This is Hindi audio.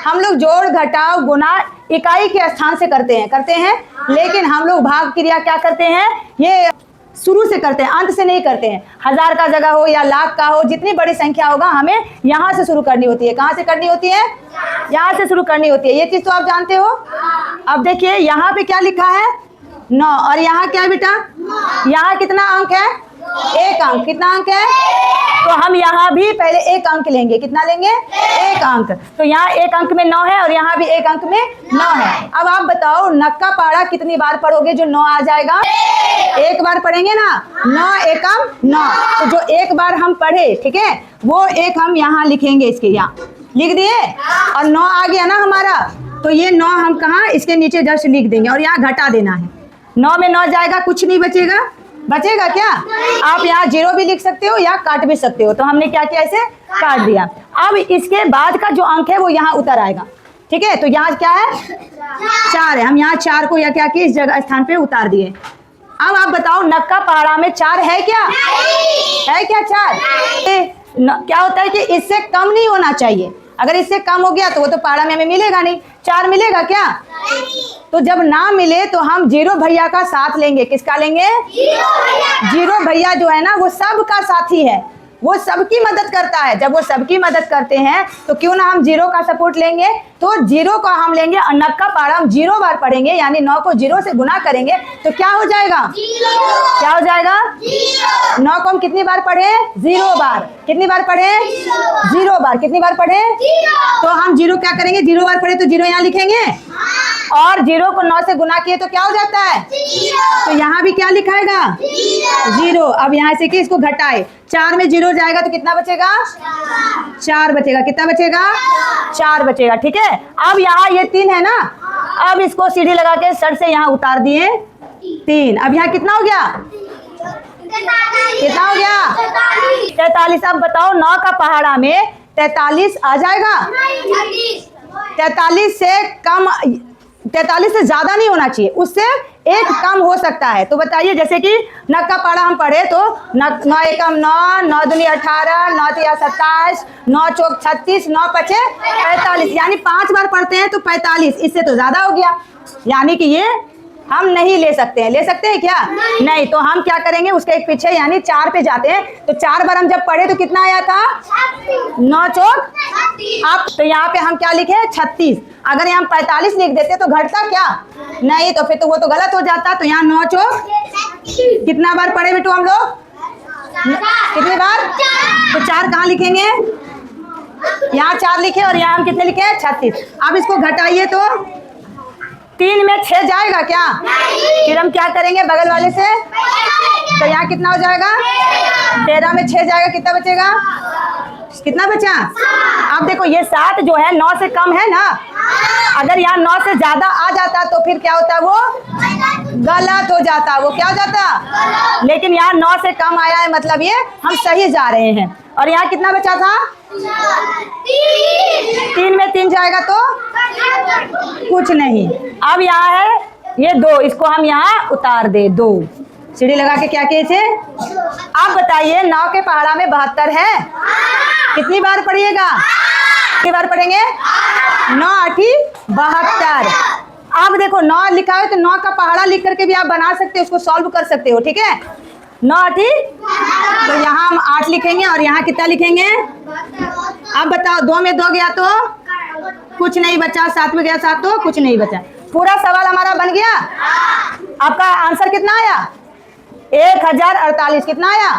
हम लोग जोड़ घटाव गुणा इकाई के स्थान से करते हैं, लेकिन हम लोग भाग क्रिया क्या करते हैं, ये शुरू से करते हैं, अंत से नहीं करते हैं। 1000 का जगह हो या लाख का हो, जितनी बड़ी संख्या होगा हमें यहाँ से शुरू करनी होती है। कहाँ से करनी होती है? यहाँ से शुरू करनी होती है। ये चीज तो आप जानते हो। अब देखिए यहाँ पे क्या लिखा है, 9, और यहाँ क्या है बेटा, यहाँ कितना अंक है, 1 अंक। कितना अंक है? तो हम यहाँ भी पहले 1 अंक लेंगे। कितना लेंगे? 1 अंक। तो यहाँ 1 अंक में 9 है और यहाँ भी 1 अंक में 9 है। अब आप बताओ नक्का पहाड़ा कितनी बार पढ़ोगे जो 9 आ जाएगा? 1 बार पढ़ेंगे ना, 9 एकम 9। तो जो 1 बार हम पढ़े, ठीक है, वो 1 हम यहाँ लिखेंगे, इसके यहाँ लिख दिए, और 9 आ गया ना हमारा। तो ये 9 हम कहाँ, इसके नीचे जस्ट लिख देंगे और यहाँ घटा देना है। 9 में 9 जाएगा, कुछ नहीं बचेगा। बचेगा क्या? आप यहाँ 0 भी लिख सकते हो या काट भी सकते हो। तो हमने क्या किया, इसे काट दिया। अब इसके बाद का जो अंक है वो यहाँ उतर आएगा, ठीक है। तो यहाँ क्या है, 4 है। हम यहाँ 4 को या क्या किए, इस जगह स्थान पे उतार दिए। अब आप बताओ नक्का पहाड़ा में 4 है क्या? है क्या 4? क्या होता है कि इससे कम नहीं होना चाहिए। अगर इससे कम हो गया तो वो तो पहाड़ा में हमें मिलेगा नहीं। 4 मिलेगा क्या? तो जब ना मिले तो हम 0 भैया का साथ लेंगे। किसका लेंगे? 0 भैया जो है ना वो सबका साथी है, वो सबकी मदद करता है। जब वो सबकी मदद करते हैं तो क्यों ना हम 0 का सपोर्ट लेंगे। तो 0 का हम लेंगे और नक्का पहाड़ा हम 0 बार पढ़ेंगे, यानी 9 को 0 से गुना करेंगे तो क्या हो जाएगा? क्या हो जाएगा? 9 को हम कितनी बार पढ़े? 0 बार। कितनी बार पढ़े? 0 बार। कितनी बार पढ़े? तो हम 0 क्या करेंगे, 0 बार पढ़े तो 0 यहाँ लिखेंगे, और 0 को 9 से गुना किए तो क्या हो जाता है? तो यहाँ भी क्या लिखाएगा? 0। अब यहाँ से कि इसको घटाए, 4 में 0 जाएगा तो कितना बचेगा? 4 बचेगा। कितना बचेगा? 4 बचेगा, ठीक है। अब यहाँ ये 3 है ना, अब इसको सीढ़ी लगा के सर से यहाँ उतार दिए 3। अब यहाँ कितना हो गया? कितना हो गया? 43। अब बताओ 9 का पहाड़ा में 43 आ जाएगा? 43 से कम, 43 से ज्यादा नहीं होना चाहिए, उससे 1 कम हो सकता है। तो बताइए, जैसे कि नक्का पहाड़ा हम पढ़े तो 9 एकम 9, 9 दूनी 18, 9 तिया 27, 9 चौक 36, 9 पचे 45, यानी 5 बार पढ़ते हैं तो 45। इससे तो ज्यादा हो गया, यानी कि ये हम नहीं ले सकते हैं। ले सकते हैं क्या? नहीं। तो हम क्या करेंगे, उसके एक पीछे यानी 4 पे जाते हैं। तो 4 बार हम जब पढ़े तो कितना आया था? 9 चौक। अब तो यहाँ पे हम क्या लिखे? 36। अगर यहाँ 45 लिख देते तो घटता क्या? नहीं। तो फिर तो वो तो गलत हो जाता। तो यहाँ 9 चौक कितना बार पढ़े बेटू हम लोग? कितनी बार? तो 4 कहाँ लिखेंगे? यहाँ 4 लिखे और यहाँ हम कितने लिखे? 36। अब इसको घटाइए तो 3 में 6 जाएगा क्या? फिर हम क्या करेंगे, बगल वाले से, तो यहाँ कितना हो जाएगा? 13 में 6 जाएगा, कितना बचेगा? कितना बचा? अब देखो ये 7 जो है 9 से कम है ना, अगर यहाँ 9 से ज्यादा आ जाता तो फिर क्या होता? वो गलत हो जाता। वो क्या हो जाता? लेकिन यहाँ 9 से कम आया है, मतलब ये हम सही जा रहे हैं। और यहाँ कितना बचा था? 3 में 3 जाएगा तो कुछ नहीं। अब यहाँ है ये 2, इसको हम यहाँ उतार दे 2, सीढ़ी लगा के क्या किए थे। अब बताइए 9 के पहाड़ा में 72 है। कितनी बार पढ़िएगा? कितनी बार पढ़ेंगे? 9 8 72। अब देखो 9 लिखा है तो 9 का पहाड़ा लिख करके भी आप बना सकते हो, उसको सॉल्व कर सकते हो, ठीक है। 9 8, तो यहाँ हम 8 लिखेंगे और यहाँ कितना लिखेंगे? अब बताओ 2 में 2 गया तो कुछ नहीं बचा, 7 में गया 7 तो कुछ नहीं बचा। पूरा सवाल हमारा बन गया। आपका आंसर कितना आया? 1048। कितना आया?